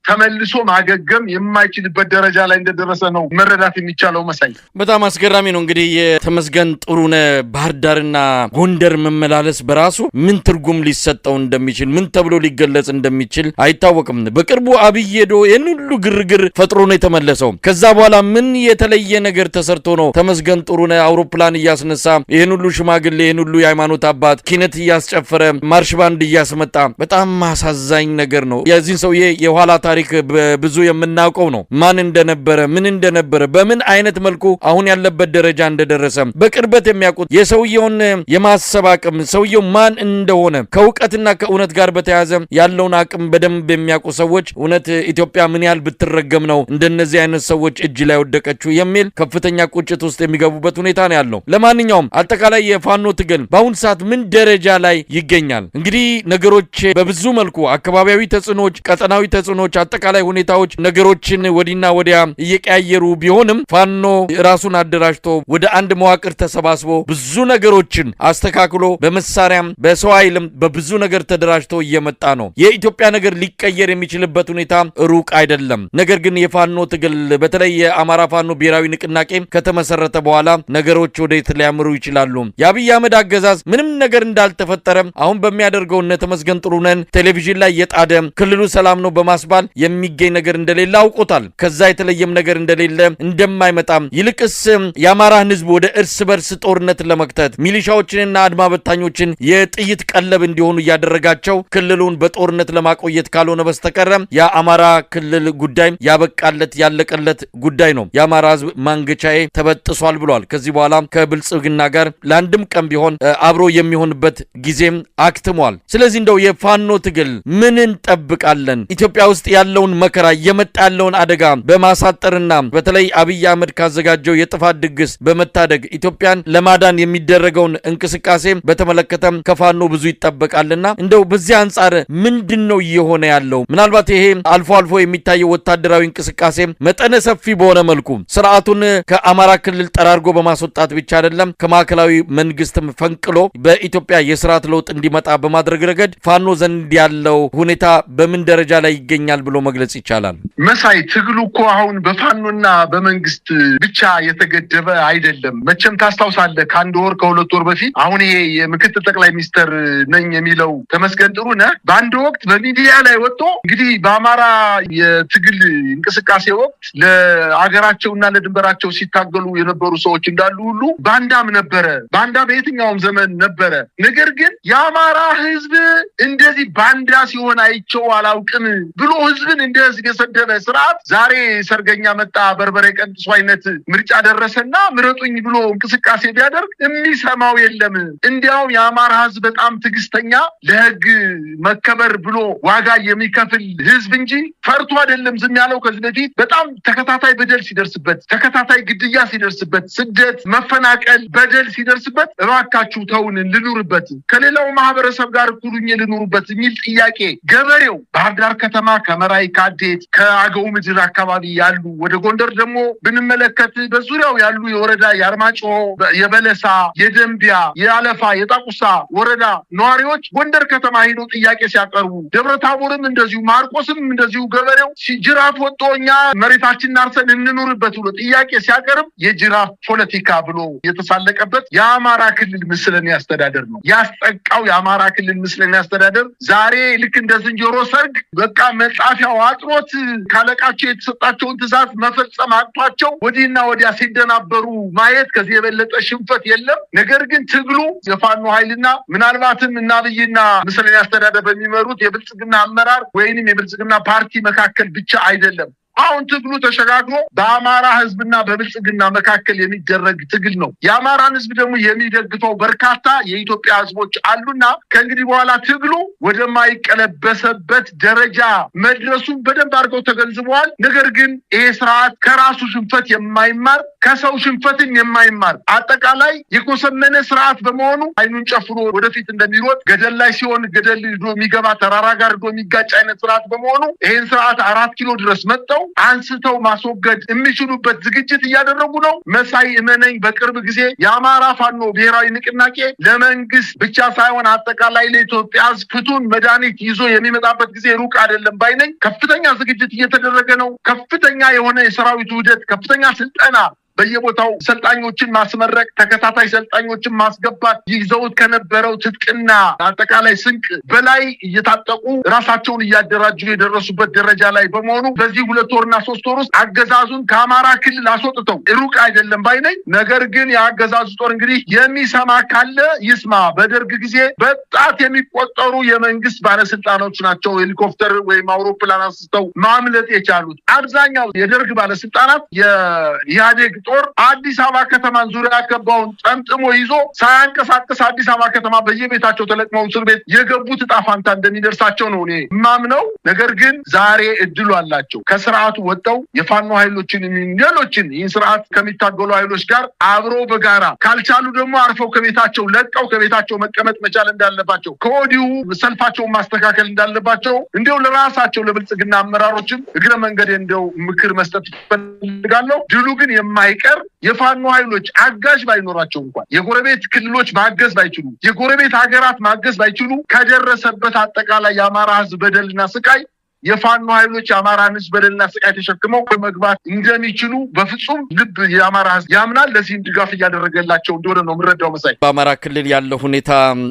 Speaker 2: ተመልሶ ማገገም የማይችልበት ደረጃ ላይ እንደደረሰ ነው መረዳት የሚቻለው። መሳይ
Speaker 1: በጣም አስገራሚ ነው። እንግዲህ የተመስገን ጥሩነህ ባህር ዳርና ጎንደር መመላለስ በራሱ ምን ትርጉም ሊሰጠው እንደሚችል ምን ተብሎ ሊገለጽ እንደሚችል አይታወቅም። በቅርቡ አብይ ሄዶ ይህን ሁሉ ግርግር ፈጥሮ ነው የተመለሰው። ከዛ በኋላ ምን የተለየ ነገር ተሰርቶ ነው ተመስገን ጥሩነህ አውሮፕላን እያስነሳ ይህን ሁሉ ሽማግሌ ይህን ሁሉ የሃይማኖት አባት ኪነት እያስጨፈረ ማርሽ ባንድ እያስመጣ? በጣም አሳዛኝ ነገር ነው። የዚህን ሰውዬ የኋላ ታሪክ ብዙ የምናውቀው ነው። ማን እንደነበረ ምን እንደነበረ በምን አይነት መልኩ አሁን ያለበት ደረጃ እንደደረሰ በቅርበት የሚያውቁት የሰውየውን የማሰብ አቅም ሰውየው ማን እንደሆነ ከእውቀትና ከእውነት ጋር በተያያዘ ያለውን አቅም በደንብ የሚያውቁ ሰዎች እውነት ኢትዮጵያ ምን ያህል ብትረገም ነው እንደነዚህ አይነት ሰዎች እጅ ላይ ወደቀችው የሚል ከፍተኛ ቁጭት ውስጥ የሚገቡበት ሁኔታ ነው ያለው። ለማንኛውም አጠቃላይ የፋኖ ትግል በአሁን ሰዓት ምን ደረጃ ላይ ይገኛል? እንግዲህ ነገሮች በብዙ መልኩ አካባቢያዊ ተጽዕኖች፣ ቀጠናዊ ተጽዕኖች፣ አጠቃላይ ሁኔታዎች ነገሮችን ወዲና ወዲያ እየቀያየሩ ቢሆንም ፋኖ ራሱን አደራጅቶ ወደ አንድ መዋቅር ተሰባስቦ ብዙ ነገሮችን አስተካክሎ በመሳሪያም በሰው ኃይልም በብዙ ነገር ተደራጅቶ እየመጣ ነው። የኢትዮጵያ ነገር ሊቀየር የሚችልበት ሁኔታ ሩቅ አይደለም። ነገር ግን የፋኖ ትግል በተለይ የአማራ ፋኖ ብሔራዊ ንቅናቄ ከተመሰረተ በኋላ ነገሮች ወዴት ሊያምሩ ይችላሉ? የአብይ አህመድ አገዛዝ ምንም ነገር እንዳልተፈጠረ አሁን በሚያደርገው እነ ተመስገን ጥሩነህን ቴሌቪዥን ላይ የጣደ ክልሉ ሰላም ነው በማስባል የሚገኝ ነገር እንደሌለ አውቆታል። ከዛ የተለየም ነገር እንደሌለ እንደማይመጣም ይልቅስ የአማራን ህዝብ ወደ እርስ በርስ ጦርነት ለመክተት ሚሊሻዎችንና አድማ በታኞችን የጥይት ቀለብ እንዲሆኑ እያደረጋቸው ክልሉን በጦርነት ለማቆየት ካልሆነ በስተቀረ የአማራ ክልል ጉዳይ ያበቃለት ያለቀለት ጉዳይ ነው። የአማራ ህዝብ ማንገቻዬ ተበጥሷል ብሏል። ከዚህ በኋላ በኋላ ከብልጽግና ጋር ለአንድም ቀን ቢሆን አብሮ የሚሆንበት ጊዜም አክትሟል። ስለዚህ እንደው የፋኖ ትግል ምን እንጠብቃለን? ኢትዮጵያ ውስጥ ያለውን መከራ እየመጣ ያለውን አደጋ በማሳጠርና በተለይ አብይ አህመድ ካዘጋጀው የጥፋት ድግስ በመታደግ ኢትዮጵያን ለማዳን የሚደረገውን እንቅስቃሴ በተመለከተ ከፋኖ ብዙ ይጠበቃልና እንደው በዚህ አንጻር ምንድነው እየሆነ ያለው? ምናልባት ይሄ አልፎ አልፎ የሚታየው ወታደራዊ እንቅስቃሴ መጠነ ሰፊ በሆነ መልኩ ስርዓቱን ከአማራ ክልል ጠራርጎ በማስወጣት ብቻ አይደለም ከማዕከላዊ መንግስትም ፈንቅሎ በኢትዮጵያ የስርዓት ለውጥ እንዲመጣ በማድረግ ረገድ ፋኖ ዘንድ ያለው ሁኔታ በምን ደረጃ ላይ ይገኛል ብሎ መግለጽ ይቻላል?
Speaker 2: መሳይ ትግሉ እኮ አሁን በፋኖና በመንግስት ብቻ የተገደበ አይደለም። መቼም ታስታውሳለህ ከአንድ ወር ከሁለት ወር በፊት አሁን ይሄ የምክትል ጠቅላይ ሚኒስትር ነኝ የሚለው ተመስገን ጥሩነህ በአንድ ወቅት በሚዲያ ላይ ወጥቶ እንግዲህ በአማራ የትግል እንቅስቃሴ ወቅት ለአገራቸውና ለድንበራቸው ሲታገሉ የነበሩ ሰዎች እንዳሉ ሁሉ ባንዳም ነበረ። ባንዳ በየትኛውም ዘመን ነበረ። ነገር ግን የአማራ ህዝብ እንደዚህ ባንዳ ሲሆን አይቼው አላውቅም ብሎ ህዝብን እንደ ህዝብ የሰደበ ስርዓት ዛሬ ሰርገኛ መጣ በርበሬ ቀንጥሶ አይነት ምርጫ ደረሰና ምረጡኝ ብሎ እንቅስቃሴ ቢያደርግ የሚሰማው የለም። እንዲያውም የአማራ ህዝብ በጣም ትዕግስተኛ፣ ለህግ መከበር ብሎ ዋጋ የሚከፍል ህዝብ እንጂ ፈርቶ አይደለም ዝም ያለው። ከዚህ በፊት በጣም ተከታታይ በደል ሲደርስበት፣ ተከታታይ ግድያ ሲደርስበት፣ ስደት፣ መፈናቀል፣ በደል ሲደርስበት እባካችሁ ተውን ልኑርበት፣ ከሌላው ማህበረሰብ ጋር እኩሉኝ ልኑርበት የሚል ጥያቄ ገበሬው ባህር ዳር ከተማ ከመራይ ካዴት ከአገው ምድር አካባቢ ያሉ ወደ ጎንደር ደግሞ ብንመለከት በዙሪያው ያሉ የወረዳ የአርማጭሆ፣ የበለሳ፣ የደንቢያ፣ የአለፋ፣ የጣቁሳ ወረዳ ነዋሪዎች ጎንደር ከተማ ሄዶ ጥያቄ ሲያቀርቡ፣ ደብረ ታቦርም እንደዚሁ፣ ማርቆስም እንደዚሁ ገበሬው ጅራፍ ወጥቶ እኛ መሬታችንን አርሰን እንኑርበት ብሎ ጥያቄ ሲያቀርብ የጅራፍ ፖለቲካ ብሎ የተሳለቀበት የአማራ ክልል ምስለኔ አስተዳደር ነው ያስጠቃው። የአማራ ክልል ምስለኔ አስተዳደር ዛሬ ልክ እንደ ዝንጀሮ ሰርግ በቃ መጻፊያው አጥሮት ካለቃቸው የተሰጣቸውን ትዕዛዝ መፈጸም አቅቷቸው ወዲህና ወዲያ ሲደናበሩ ማየት ከዚህ የበለጠ ሽንፈት የለም። ነገር ግን ትግሉ የፋኖ ኃይልና ምናልባትም እና አብይና ምስለኔ አስተዳደር በሚመሩት የብልጽግና አመራር ወይንም የብልጽግና ፓርቲ መካከል ብቻ አይደለም። አሁን ትግሉ ተሸጋግሮ በአማራ ህዝብና በብልጽግና መካከል የሚደረግ ትግል ነው። የአማራን ህዝብ ደግሞ የሚደግፈው በርካታ የኢትዮጵያ ህዝቦች አሉና ከእንግዲህ በኋላ ትግሉ ወደማይቀለበሰበት ደረጃ መድረሱን በደንብ አድርገው ተገንዝበዋል። ነገር ግን ይሄ ስርዓት ከራሱ ሽንፈት የማይማር ከሰው ሽንፈትን የማይማር አጠቃላይ የኮሰመነ ስርዓት በመሆኑ አይኑን ጨፍኖ ወደፊት እንደሚሮጥ ገደል ላይ ሲሆን ገደል ሄዶ የሚገባ ተራራ ጋር ሄዶ የሚጋጭ አይነት ስርዓት በመሆኑ ይሄን ስርዓት 4 ኪሎ ድረስ መጥተው አንስተው ማስወገድ የሚችሉበት ዝግጅት እያደረጉ ነው። መሳይ እመነኝ በቅርብ ጊዜ የአማራ ፋኖ ብሔራዊ ንቅናቄ ለመንግስት ብቻ ሳይሆን አጠቃላይ ለኢትዮጵያ ፍቱን መድኃኒት ይዞ የሚመጣበት ጊዜ ሩቅ አይደለም ባይነኝ። ከፍተኛ ዝግጅት እየተደረገ ነው። ከፍተኛ የሆነ የሰራዊቱ ውህደት፣ ከፍተኛ ስልጠና በየቦታው ሰልጣኞችን ማስመረቅ፣ ተከታታይ ሰልጣኞችን ማስገባት፣ ይዘውት ከነበረው ትጥቅና አጠቃላይ ስንቅ በላይ እየታጠቁ ራሳቸውን እያደራጁ የደረሱበት ደረጃ ላይ በመሆኑ በዚህ 2 ወርና 3 ወር ውስጥ አገዛዙን ከአማራ ክልል አስወጥተው ሩቅ አይደለም ባይነኝ። ነገር ግን የአገዛዙ ጦር እንግዲህ የሚሰማ ካለ ይስማ። በደርግ ጊዜ በጣት የሚቆጠሩ የመንግስት ባለስልጣኖች ናቸው ሄሊኮፕተር ወይም አውሮፕላን አንስተው ማምለጥ የቻሉት። አብዛኛው የደርግ ባለስልጣናት የኢህአዴግ ጦር አዲስ አበባ ከተማን ዙሪያ ከበውን ጠምጥሞ ይዞ ሳያንቀሳቀስ አዲስ አበባ ከተማ በየቤታቸው ተለቅመው እስር ቤት የገቡት ዕጣ ፋንታ እንደሚደርሳቸው ነው እኔ ማምነው። ነገር ግን ዛሬ እድሉ አላቸው። ከስርዓቱ ወጥተው የፋኖ ኃይሎችን ሌሎችን ይህን ስርዓት ከሚታገሉ ኃይሎች ጋር አብሮ በጋራ ካልቻሉ ደግሞ አርፈው ከቤታቸው ለቀው ከቤታቸው መቀመጥ መቻል እንዳለባቸው ከወዲሁ ሰልፋቸውን ማስተካከል እንዳለባቸው እንዲሁ ለራሳቸው ለብልጽግና አመራሮችም እግረ መንገድ እንደው ምክር መስጠት ይፈልጋለሁ። ድሉ ግን የማይቀር የፋኖ ኃይሎች አጋዥ ባይኖራቸው እንኳን የጎረቤት ክልሎች ማገዝ ባይችሉ የጎረቤት ሀገራት ማገዝ ባይችሉ ከደረሰበት አጠቃላይ የአማራ ህዝብ በደልና ስቃይ የፋኖ ኃይሎች የአማራን ህዝብ በደልና ስቃይ ተሸክመው በመግባት እንደሚችሉ በፍጹም ልብ የአማራ ህዝብ ያምናል። ለዚህም ድጋፍ እያደረገላቸው እንደሆነ ነው የምረዳው። መሳይ
Speaker 1: በአማራ ክልል ያለው ሁኔታ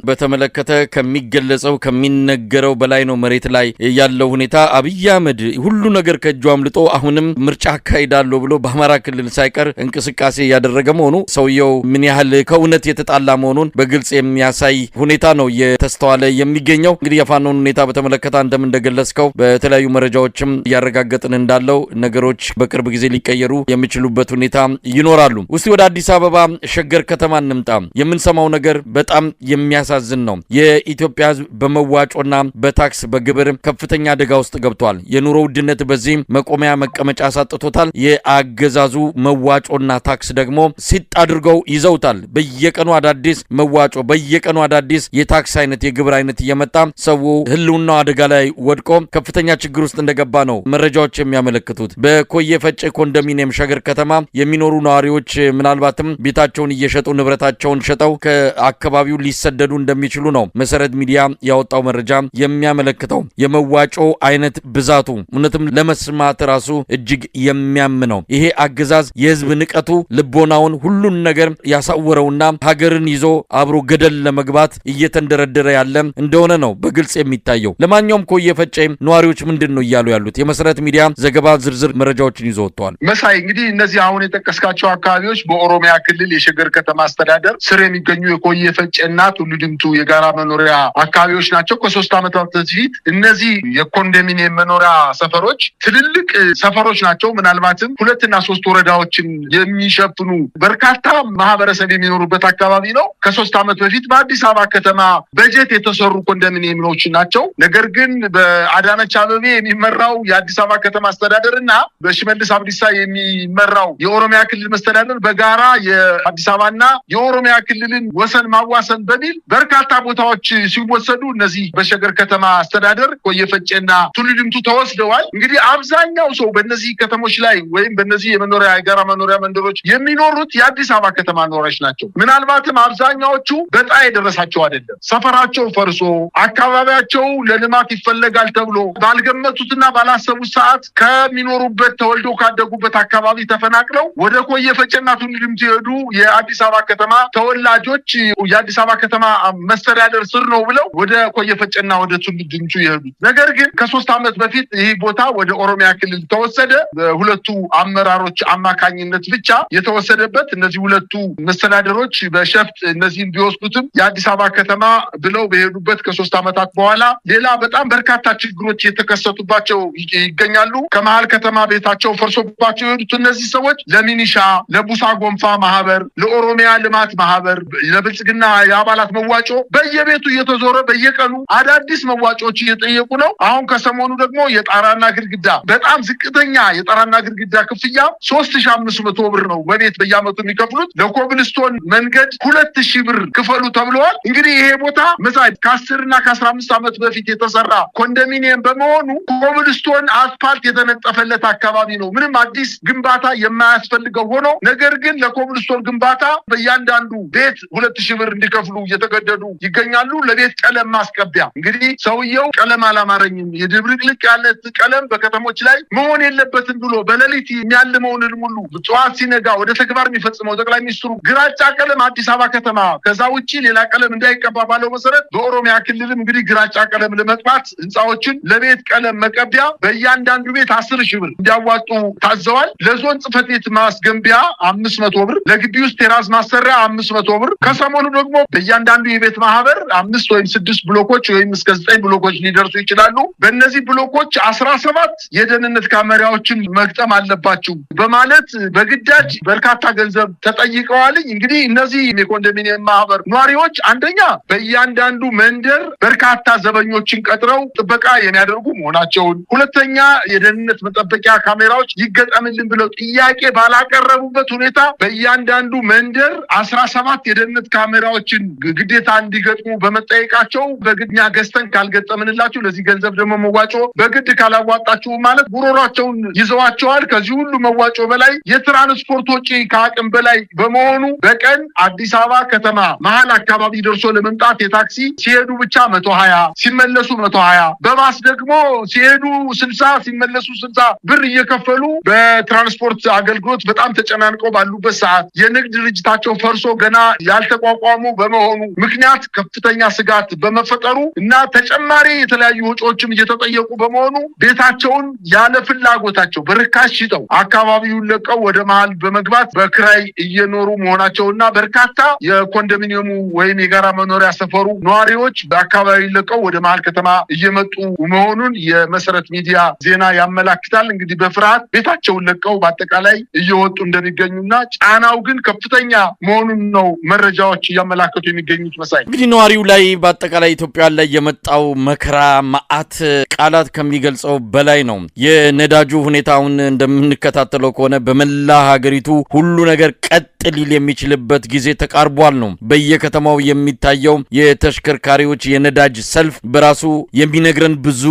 Speaker 1: በተመለከተ ከሚገለጸው ከሚነገረው በላይ ነው መሬት ላይ ያለው ሁኔታ። አብይ አህመድ ሁሉ ነገር ከእጁ አምልጦ አሁንም ምርጫ አካሂዳለሁ ብሎ በአማራ ክልል ሳይቀር እንቅስቃሴ እያደረገ መሆኑ ሰውየው ምን ያህል ከእውነት የተጣላ መሆኑን በግልጽ የሚያሳይ ሁኔታ ነው የተስተዋለ የሚገኘው። እንግዲህ የፋኖን ሁኔታ በተመለከተ አንተም እንደገለጽከው በተለያዩ መረጃዎችም ያረጋገጥን እንዳለው ነገሮች በቅርብ ጊዜ ሊቀየሩ የሚችሉበት ሁኔታ ይኖራሉ። እስቲ ወደ አዲስ አበባ ሸገር ከተማ እንምጣ። የምንሰማው ነገር በጣም የሚያሳዝን ነው። የኢትዮጵያ ሕዝብ በመዋጮና በታክስ በግብር ከፍተኛ አደጋ ውስጥ ገብቷል። የኑሮ ውድነት በዚህ መቆሚያ መቀመጫ አሳጥቶታል። የአገዛዙ መዋጮና ታክስ ደግሞ ሲጥ አድርገው ይዘውታል። በየቀኑ አዳዲስ መዋጮ፣ በየቀኑ አዳዲስ የታክስ አይነት የግብር አይነት እየመጣ ሰው ህልውናው አደጋ ላይ ወድቆ ከፍተኛ ችግር ውስጥ እንደገባ ነው መረጃዎች የሚያመለክቱት። በኮየ ፈጬ ኮንዶሚኒየም ሸገር ከተማ የሚኖሩ ነዋሪዎች ምናልባትም ቤታቸውን እየሸጡ ንብረታቸውን ሸጠው ከአካባቢው ሊሰደዱ እንደሚችሉ ነው መሰረት ሚዲያ ያወጣው መረጃ የሚያመለክተው። የመዋጮ አይነት ብዛቱ እውነትም ለመስማት ራሱ እጅግ የሚያም ነው። ይሄ አገዛዝ የህዝብ ንቀቱ ልቦናውን ሁሉን ነገር ያሳወረውና ሀገርን ይዞ አብሮ ገደል ለመግባት እየተንደረደረ ያለ እንደሆነ ነው በግልጽ የሚታየው። ለማንኛውም ኮየ ፈጬ ነዋሪዎች ምንድን ነው እያሉ ያሉት? የመሰረት ሚዲያ ዘገባ ዝርዝር መረጃዎችን ይዞ ወጥቷል።
Speaker 2: መሳይ እንግዲህ እነዚህ አሁን የጠቀስካቸው አካባቢዎች በኦሮሚያ ክልል የሸገር ከተማ አስተዳደር ስር የሚገኙ የኮየ ፈጬና ቱሉ ዲምቱ የጋራ መኖሪያ አካባቢዎች ናቸው። ከ3 ዓመታት በፊት እነዚህ የኮንዶሚኒየም መኖሪያ ሰፈሮች ትልልቅ ሰፈሮች ናቸው። ምናልባትም 2 እና 3 ወረዳዎችን የሚሸፍኑ በርካታ ማህበረሰብ የሚኖሩበት አካባቢ ነው። ከ3 ዓመት በፊት በአዲስ አበባ ከተማ በጀት የተሰሩ ኮንዶሚኒየሞች ናቸው። ነገር ግን በአዳነች አቤቤ የሚመራው የአዲስ አበባ ከተማ አስተዳደር እና በሽመልስ አብዲሳ የሚመራው የኦሮሚያ ክልል መስተዳደር በጋራ የአዲስ አበባና የኦሮሚያ ክልልን ወሰን ማዋሰን በሚል በርካታ ቦታዎች ሲወሰዱ እነዚህ በሸገር ከተማ አስተዳደር ኮየ ፈጬና ቱሉ ዲምቱ ተወስደዋል። እንግዲህ አብዛኛው ሰው በእነዚህ ከተሞች ላይ ወይም በእነዚህ የጋራ መኖሪያ መንደሮች የሚኖሩት የአዲስ አበባ ከተማ ነዋሪዎች ናቸው። ምናልባትም አብዛኛዎቹ በጣ የደረሳቸው አይደለም። ሰፈራቸው ፈርሶ አካባቢያቸው ለልማት ይፈለጋል ተብሎ ባልገመቱትና ባላሰቡት ሰዓት ከሚኖሩበት ተወልደው ካደጉበት አካባቢ ተፈናቅለው ወደ ኮየ ፈጬና ቱሉ ዲምቱ የሄዱ የአዲስ አበባ ከተማ ተወላጆች የአዲስ አበባ ከተማ መስተዳደር ስር ነው ብለው ወደ ኮየ ፈጬና ወደ ቱሉ ዲምቱ የሄዱ። ነገር ግን ከ3 ዓመት በፊት ይህ ቦታ ወደ ኦሮሚያ ክልል ተወሰደ። በሁለቱ አመራሮች አማካኝነት ብቻ የተወሰደበት እነዚህ ሁለቱ መስተዳደሮች በሸፍጥ እነዚህን ቢወስዱትም የአዲስ አበባ ከተማ ብለው በሄዱበት ከ3 ዓመታት በኋላ ሌላ በጣም በርካታ ችግሮች የተከሰቱባቸው ይገኛሉ። ከመሀል ከተማ ቤታቸው ፈርሶባቸው የሄዱት እነዚህ ሰዎች ለሚኒሻ፣ ለቡሳ ጎንፋ ማህበር፣ ለኦሮሚያ ልማት ማህበር፣ ለብልጽግና የአባላት መዋጮ በየቤቱ እየተዞረ በየቀኑ አዳዲስ መዋጮዎች እየጠየቁ ነው። አሁን ከሰሞኑ ደግሞ የጣራና ግድግዳ በጣም ዝቅተኛ የጣራና ግድግዳ ክፍያ 3500 ብር ነው በቤት በየአመቱ የሚከፍሉት። ለኮብልስቶን መንገድ 2000 ብር ክፈሉ ተብለዋል። እንግዲህ ይሄ ቦታ መሳይ ከ10 እና ከ15 ዓመት በፊት የተሰራ ኮንዶሚኒየም በመሆኑ ኮብልስቶን አስፋልት የተነጠፈለት አካባቢ ነው። ምንም አዲስ ግንባታ የማያስፈልገው ሆኖ ነገር ግን ለኮብልስቶን ግንባታ በእያንዳንዱ ቤት 2000 ብር እንዲከፍሉ እየተገደዱ ይገኛሉ። ለቤት ቀለም ማስቀቢያ እንግዲህ ሰውየው ቀለም አላማረኝም፣ የድብልቅልቅ ያለ ቀለም በከተሞች ላይ መሆን የለበትም ብሎ በሌሊት የሚያልመውን ሁሉ ጠዋት ሲነጋ ወደ ተግባር የሚፈጽመው ጠቅላይ ሚኒስትሩ ግራጫ ቀለም አዲስ አበባ ከተማ ከዛ ውጪ ሌላ ቀለም እንዳይቀባ ባለው መሰረት በኦሮሚያ ክልልም እንግዲህ ግራጫ ቀለም ለመቅባት ህንፃዎችን ለቤት ቀለም መቀቢያ በእያንዳንዱ ቤት 10,000 ብር እንዲያዋጡ ታዘዋል። ለዞን ጽሕፈት ቤት ማስገንቢያ 500 ብር፣ ለግቢ ውስጥ ቴራዝ ማሰሪያ 500 ብር። ከሰሞኑ ደግሞ በእያንዳንዱ የቤት ማህበር 5 ወይም 6 ብሎኮች ወይም እስከ 9 ብሎኮች ሊደርሱ ይችላሉ። በእነዚህ ብሎኮች 17 የደህንነት ካሜራዎችን መግጠም አለባቸው በማለት በግዳጅ በርካታ ገንዘብ ተጠይቀዋል። እንግዲህ እነዚህ የኮንዶሚኒየም ማህበር ነዋሪዎች አንደኛ በእያንዳንዱ መንደር በርካታ ዘበኞችን ቀጥረው ጥበቃ የሚያደርጉ መሆናቸውን፣ ሁለተኛ የደህንነት መጠበቂያ ካሜራዎች ይገጠምልን ብለው ጥያቄ ባላቀረቡበት ሁኔታ በእያንዳንዱ መንደር 17 የደህንነት ካሜራዎችን ግዴታ እንዲገጥሙ በመጠየቃቸው በግድኛ ገዝተን ካልገጠምንላችሁ ለዚህ ገንዘብ ደግሞ መዋጮ በግድ ካላዋጣችሁ ማለት ጉሮሯቸውን ይዘዋቸዋል። ከዚህ ሁሉ መዋጮ በላይ የትራንስፖርት ወጪ ከአቅም በላይ በመሆኑ በቀን አዲስ አበባ ከተማ መሀል አካባቢ ደርሶ ለመምጣት የታክሲ ሲሄዱ ብቻ 120 ሲመለሱ 120 በባስ ደግሞ ሲሄዱ 60 ሲመለሱ 60 ብር እየከፈሉ በትራንስፖርት አገልግሎት በጣም ተጨናንቀው ባሉበት ሰዓት የንግድ ድርጅታቸው ፈርሶ ገና ያልተቋቋሙ በመሆኑ ምክንያት ከፍተኛ ስጋት በመፈጠሩ እና ተጨማሪ የተለያዩ ወጪዎችም እየተጠየቁ በመሆኑ ቤታቸውን ያለ ፍላጎታቸው በርካሽ ሽጠው አካባቢውን ለቀው ወደ መሀል በመግባት በክራይ እየኖሩ መሆናቸውና በርካታ የኮንዶሚኒየሙ ወይም የጋራ መኖሪያ ሰፈሩ ነዋሪዎች በአካባቢ ለቀው ወደ መሀል ከተማ እየመጡ መሆኑን መሆኑን የመሰረት ሚዲያ ዜና ያመላክታል። እንግዲህ በፍርሃት ቤታቸውን ለቀው በአጠቃላይ እየወጡ እንደሚገኙና ጫናው ግን ከፍተኛ መሆኑን ነው መረጃዎች ያመላክቱ የሚገኙት። መሳይ
Speaker 1: እንግዲህ ነዋሪው ላይ በአጠቃላይ ኢትዮጵያ ላይ የመጣው መከራ መዓት ቃላት ከሚገልጸው በላይ ነው። የነዳጁ ሁኔታውን እንደምንከታተለው ከሆነ በመላ ሀገሪቱ ሁሉ ነገር ቀጥ ሊል የሚችልበት ጊዜ ተቃርቧል ነው። በየከተማው የሚታየው የተሽከርካሪዎች የነዳጅ ሰልፍ በራሱ የሚነግረን ብዙ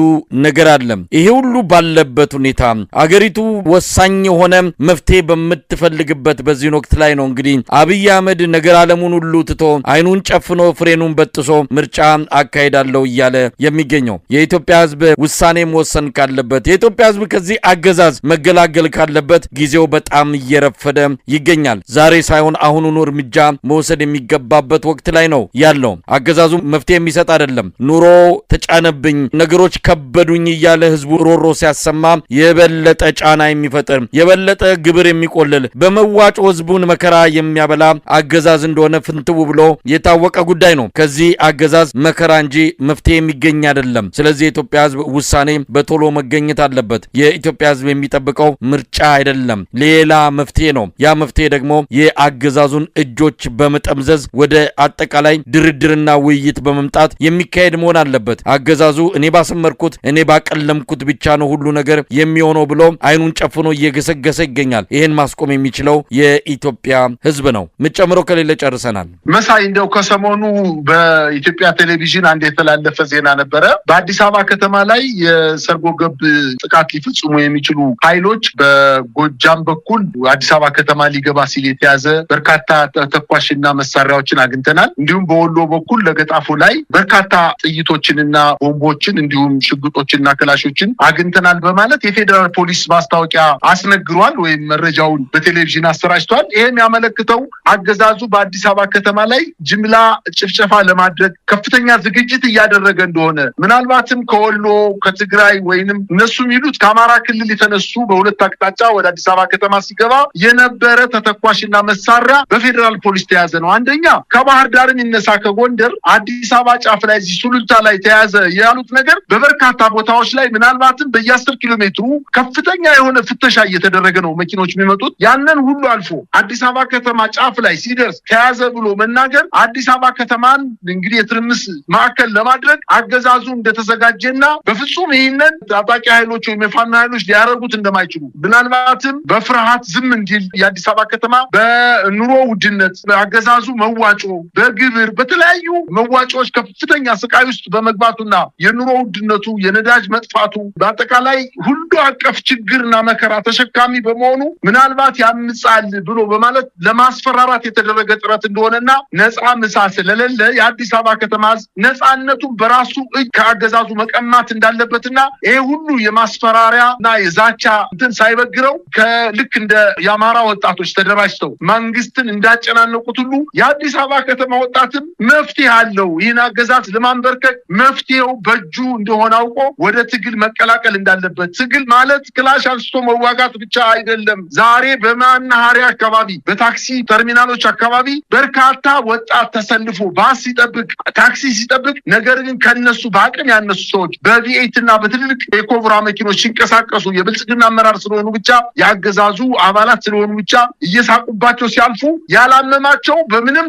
Speaker 1: ነገር አለ። ይሄ ሁሉ ባለበት ሁኔታ አገሪቱ ወሳኝ የሆነ መፍትሄ በምትፈልግበት በዚህ ወቅት ላይ ነው እንግዲህ አብይ አህመድ ነገር ዓለሙን ሁሉ ትቶ አይኑን ጨፍኖ ፍሬኑን በጥሶ ምርጫ አካሄዳለሁ እያለ የሚገኘው። የኢትዮጵያ ሕዝብ ውሳኔ መወሰን ካለበት፣ የኢትዮጵያ ሕዝብ ከዚህ አገዛዝ መገላገል ካለበት ጊዜው በጣም እየረፈደ ይገኛል። ዛሬ ሳይሆን አሁኑኑ እርምጃ መውሰድ የሚገባበት ወቅት ላይ ነው ያለው። አገዛዙ መፍትሄ የሚሰጥ አይደለም። ኑሮ ተጫነብኝ፣ ነገሮች ከበዱኝ እያለ ህዝቡ ሮሮ ሲያሰማ የበለጠ ጫና የሚፈጥር የበለጠ ግብር የሚቆልል በመዋጮ ህዝቡን መከራ የሚያበላ አገዛዝ እንደሆነ ፍንትው ብሎ የታወቀ ጉዳይ ነው። ከዚህ አገዛዝ መከራ እንጂ መፍትሄ የሚገኝ አይደለም። ስለዚህ የኢትዮጵያ ህዝብ ውሳኔ በቶሎ መገኘት አለበት። የኢትዮጵያ ህዝብ የሚጠብቀው ምርጫ አይደለም፣ ሌላ መፍትሄ ነው። ያ መፍትሄ ደግሞ የአገዛዙን እጆች በመጠምዘዝ ወደ አጠቃላይ ድርድርና ውይይት በመምጣት የሚካሄድ መሆን አለበት። አገዛዙ እኔ ባሰመርኩት እኔ ባቀለምኩት ብቻ ነው ሁሉ ነገር የሚሆነው ብሎ አይኑን ጨፍኖ እየገሰገሰ ይገኛል። ይሄን ማስቆም የሚችለው የኢትዮጵያ ህዝብ ነው። ምጨምሮ ከሌለ ጨርሰናል።
Speaker 2: መሳይ እንደው ከሰሞኑ በኢትዮጵያ ቴሌቪዥን አንድ የተላለፈ ዜና ነበረ። በአዲስ አበባ ከተማ ላይ የሰርጎ ገብ ጥቃት ሊፈጽሙ የሚችሉ ኃይሎች በጎጃም በኩል አዲስ አበባ ከተማ ሊገባ ሲል የተያዘ በርካታ ተኳሽና መሳሪያዎችን አግኝተናል። እንዲሁም በወሎ በኩል ለገጣፎ ላይ በርካታ ጥይቶችንና ቦምቦችን እንዲሁም ሽጉጦችና ክላሾችን አግኝተናል በማለት የፌዴራል ፖሊስ ማስታወቂያ አስነግሯል ወይም መረጃውን በቴሌቪዥን አሰራጭቷል። ይሄም ያመለክተው አገዛዙ በአዲስ አበባ ከተማ ላይ ጅምላ ጭፍጨፋ ለማድረግ ከፍተኛ ዝግጅት እያደረገ እንደሆነ ምናልባትም ከወሎ ከትግራይ ወይንም እነሱ የሚሉት ከአማራ ክልል የተነሱ በሁለት አቅጣጫ ወደ አዲስ አበባ ከተማ ሲገባ የነበረ ተተኳሽና መሳሪያ በፌዴራል ፖሊስ ተያዘ ነው። አንደኛ ከባህር ዳር የሚነሳ ከጎንደር አዲስ አበባ ጫፍ ላይ ሱሉልታ ላይ ተያዘ ያሉት ነገር በበርካታ ቦታዎች ላይ ምናልባትም በየ10 ኪሎ ሜትሩ ከፍተኛ የሆነ ፍተሻ እየተደረገ ነው መኪኖች የሚመጡት። ያንን ሁሉ አልፎ አዲስ አበባ ከተማ ጫፍ ላይ ሲደርስ ተያዘ ብሎ መናገር አዲስ አበባ ከተማን እንግዲህ የትርምስ ማዕከል ለማድረግ አገዛዙ እንደተዘጋጀና በፍጹም ይህንን ታጣቂ ኃይሎች ወይም የፋኖ ኃይሎች ሊያደርጉት እንደማይችሉ ምናልባትም በፍርሃት ዝም እንዲል የአዲስ አበባ ከተማ በኑሮ ውድነት በአገዛዙ መዋጮ በግብር በተለያዩ መዋጮዎች ከፍተኛ ስቃይ ውስጥ በመግባቱና የኑሮ ውድነቱ የነዳጅ መጥፋቱ በአጠቃላይ ሁሉ አቀፍ ችግርና መከራ ተሸካሚ በመሆኑ ምናልባት ያምጻል ብሎ በማለት ለማስፈራራት የተደረገ ጥረት እንደሆነና ነፃ ምሳ ስለሌለ የአዲስ አበባ ከተማ ነፃነቱን በራሱ እጅ ከአገዛዙ መቀማት እንዳለበትና ይሄ ሁሉ የማስፈራሪያና የዛቻ እንትን ሳይበግረው ከልክ እንደ የአማራ ወጣቶች ተደራጅተው መንግስትን እንዳጨናነቁት ሁሉ የአዲስ አበባ ከተማ ወጣትም መፍትሄ አለው። ይህን አገዛዝ ለማንበርከክ መፍትሄው በእጁ እንደሆነ አውቆ ወደ ትግል መቀላቀል እንዳለበት። ትግል ማለት ክላሽ አንስቶ መዋጋት ብቻ አይደለም። ዛሬ በመናኸሪያ አካባቢ በታክሲ ተርሚናሎች አካባቢ በርካታ ወጣት ተሰልፎ ባስ ሲጠብቅ ታክሲ ሲጠብቅ፣ ነገር ግን ከነሱ በአቅም ያነሱ ሰዎች በቪኤት እና በትልልቅ የኮብራ መኪኖች ሲንቀሳቀሱ የብልጽግና አመራር ስለሆኑ ብቻ የአገዛዙ አባላት ስለሆኑ ብቻ እየሳቁባቸው ሲያልፉ ያላመማቸው በምንም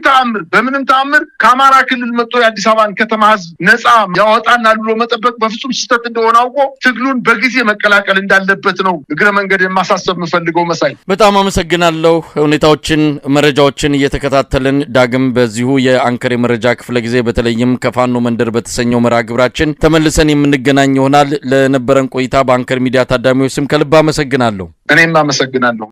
Speaker 2: ተአምር ከአማራ ክልል መጥቶ የአዲስ አበባን ከተማ ህዝብ ነፃ ያወጣናል ብሎ መጠበቅ በፍጹም ስህተት እንደሆነ አውቆ ትግሉን በጊዜ መቀላቀል እንዳለበት ነው እግረ መንገድ የማሳሰብ የምፈልገው። መሳይ በጣም
Speaker 1: አመሰግናለሁ። ሁኔታዎችን መረጃዎችን እየተከታተልን ዳግም በዚሁ የአንከር የመረጃ ክፍለ ጊዜ በተለይም ከፋኖ መንደር በተሰኘው መርሃ ግብራችን ተመልሰን የምንገናኝ ይሆናል። ለነበረን ቆይታ በአንከር ሚዲያ ታዳሚዎች ስም ከልብ አመሰግናለሁ።
Speaker 2: እኔም አመሰግናለሁ።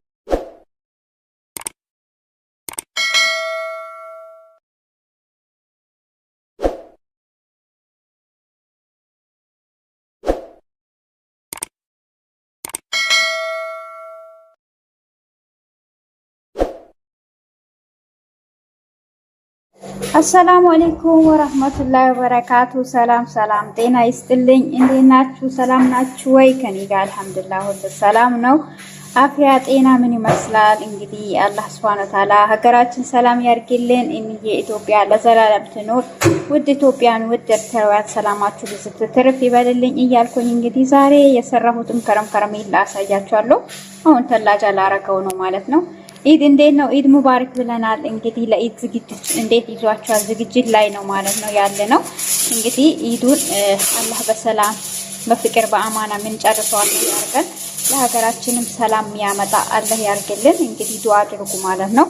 Speaker 3: አሰላሙ አለይኩም ወራህመቱላሂ ወበረካቱ። ሰላም ጤና ይስጥልኝ። እንዴት ናችሁ? ሰላም ናችሁ ወይ? ከኔ ጋር አልሐምዱሊላህ ሁሉ ሰላም ነው። አፍያ ጤና ምን ይመስላል? እንግዲህ አላህ Subhanahu Wa Ta'ala ሀገራችን ሰላም ያርግልን። ኢትዮጵያ ለዘላለም ትኖር። ውድ ኢትዮጵያን ውድ ኤርትራውያን ሰላማችሁ ብዙ ትርፍ ይበልልኝ እያልኩኝ እንግዲህ ዛሬ የሰራሁትን ከረሜላ አሳያችኋለሁ። አሁን ተላጃ ላረገው ነው ማለት ነው። ኢድ እንዴት ነው? ኢድ ሙባረክ ብለናል። እንግዲህ ለኢድ ዝግጅት እንዴት ይዟችኋል? ዝግጅት ላይ ነው ማለት ነው ያለ ነው። እንግዲህ ኢዱን አላህ በሰላም በፍቅር በአማና ምን ጨርሰዋል ያርገን። ለሀገራችንም ሰላም ያመጣ አላህ ያርግልን። እንግዲህ ዱአ አድርጉ ማለት ነው።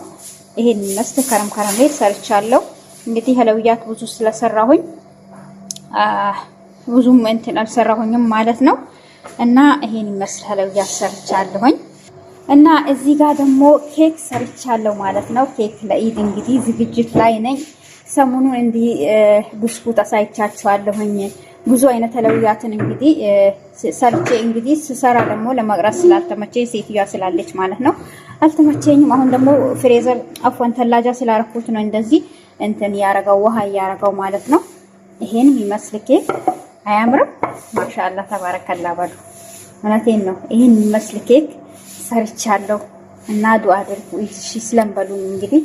Speaker 3: ይሄን መስተ ከረሜላ ሰርቻለሁ። እንግዲህ ሀለውያት ብዙ ስለሰራሁኝ ብዙም እንትን አልሰራሁኝም ማለት ነው። እና ይሄን መስለ ሀለውያት ሰርቻለሁኝ። እና እዚህ ጋር ደግሞ ኬክ ሰርቻለሁ ማለት ነው። ኬክ ለኢድ እንግዲህ ዝግጅት ላይ ነኝ። ሰሞኑን እንዲህ ብስኩት አሳይቻችኋለሁኝ። ብዙ አይነት ሀለውያትን እንግዲህ ሰርቼ እንግዲህ ስሰራ ደግሞ ለመቅረጽ ስላልተመቸኝ ሴትዮዋ ስላለች ማለት ነው አልተመቸኝም። አሁን ደግሞ ፍሬዘር አፎን ተላጃ ስላረኩት ነው እንደዚህ እንትን ያረጋው ውሃ ያረጋው ማለት ነው። ይሄን የሚመስል ኬክ አያምርም? ማሻአላ ተባረከላ በሉ። እውነቴን ነው። ይሄን የሚመስል ኬክ ሰርቻለሁ እና ዱአ አድርጉ እሺ ስለምበሉኝ። እንግዲህ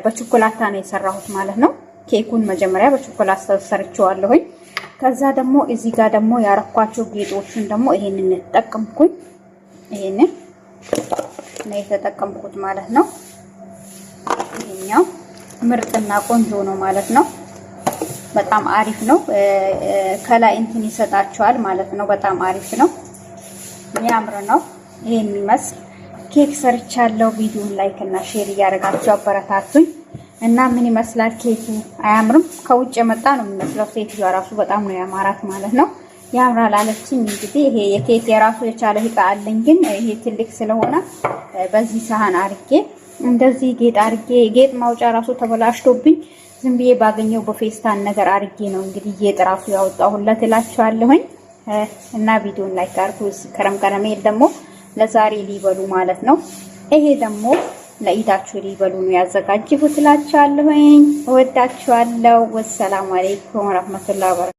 Speaker 3: በቾኮላታ ነው የሰራሁት ማለት ነው። ኬኩን መጀመሪያ በቾኮላታ ሰርቼዋለሁኝ። ከዛ ደግሞ እዚህ ጋር ደግሞ ያረኳቸው ጌጦችን ደግሞ ይሄንን ተጠቀምኩኝ። ይሄንን ነው የተጠቀምኩት ማለት ነው። ይሄኛው ምርጥና ቆንጆ ነው ማለት ነው። በጣም አሪፍ ነው። ከላይ እንትን ይሰጣቸዋል ማለት ነው። በጣም አሪፍ ነው። የሚያምር ነው። ይሄን የሚመስል ኬክ ሰርቻለሁ። ቪዲዮን ላይክ እና ሼር እያደረጋችሁ አበረታቱኝ። እና ምን ይመስላል ኬኩ? አያምርም? ከውጭ የመጣ ነው የሚመስለው። ሴትዮዋ ራሱ በጣም ነው ያማራት ማለት ነው። ያምራል አለችኝ። እንግዲህ ይሄ የኬክ የራሱ የቻለ እቃ አለኝ፣ ግን ይሄ ትልቅ ስለሆነ በዚህ ሳህን አርጌ እንደዚህ ጌጥ አርጌ ጌጥ ማውጫ ራሱ ተበላሽቶብኝ ዝም ብዬ ባገኘው በፌስታን ነገር አርጌ ነው እንግዲህ ጌጥ ራሱ ያወጣሁለት እላችኋለሁኝ። እና ቪዲዮን ላይክ አድርጉ። ከረሜላ ደግሞ ለዛሬ ሊበሉ ማለት ነው። ይሄ ደግሞ ለኢዳችሁ ሊበሉ ነው ያዘጋጀሁት እላችኋለሁኝ። እወዳችኋለሁ። ወሰላሙ አለይኩም ወራህመቱላሂ ወበረካቱ።